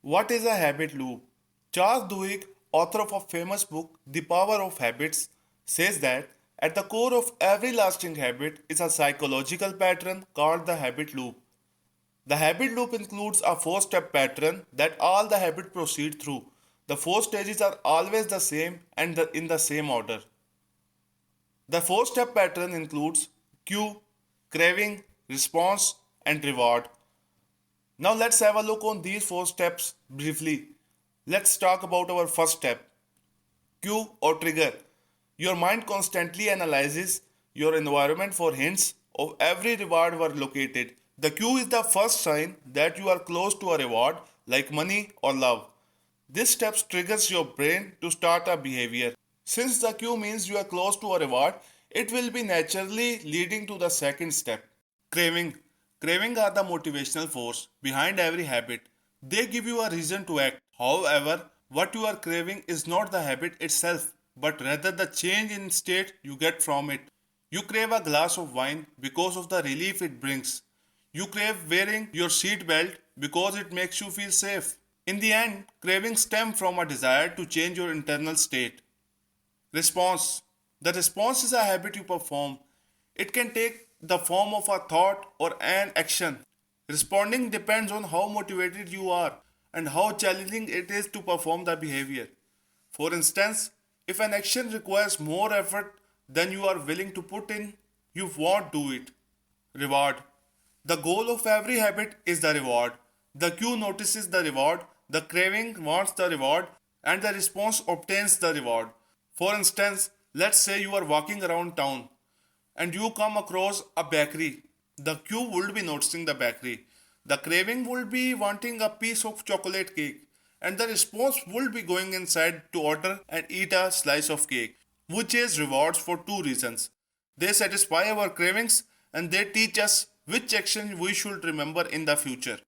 What is a habit loop? Charles Duhigg, author of a famous book, The Power of Habits, says that at the core of every lasting habit is a psychological pattern called the habit loop. The habit loop includes a four-step pattern that all the habits proceed through. The four stages are always the same and in the same order. The four-step pattern includes cue, craving, response, and reward. Now let's have a look on these four steps briefly. Let's talk about our first step, cue or trigger. Your mind constantly analyzes your environment for hints of every reward were located. The cue is the first sign that you are close to a reward like money or love. This step triggers your brain to start a behavior. Since the cue means you are close to a reward, it will be naturally leading to the second step. Craving. Craving are the motivational force behind every habit. They give you a reason to act. However, what you are craving is not the habit itself, but rather the change in state you get from it. You crave a glass of wine because of the relief it brings. You crave wearing your seat belt because it makes you feel safe. In the end, cravings stem from a desire to change your internal state. Response. The response is a habit you perform. It can take the form of a thought or an action. Responding depends on how motivated you are and how challenging it is to perform the behavior. For instance, if an action requires more effort than you are willing to put in, you won't do it. Reward. The goal of every habit is the reward. The cue notices the reward, the craving wants the reward, and the response obtains the reward. For instance, let's say you are walking around town and you come across a bakery. The cue would be noticing the bakery. The craving would be wanting a piece of chocolate cake, and the response would be going inside to order and eat a slice of cake, which is rewards for two reasons. They satisfy our cravings and they teach us which action we should remember in the future.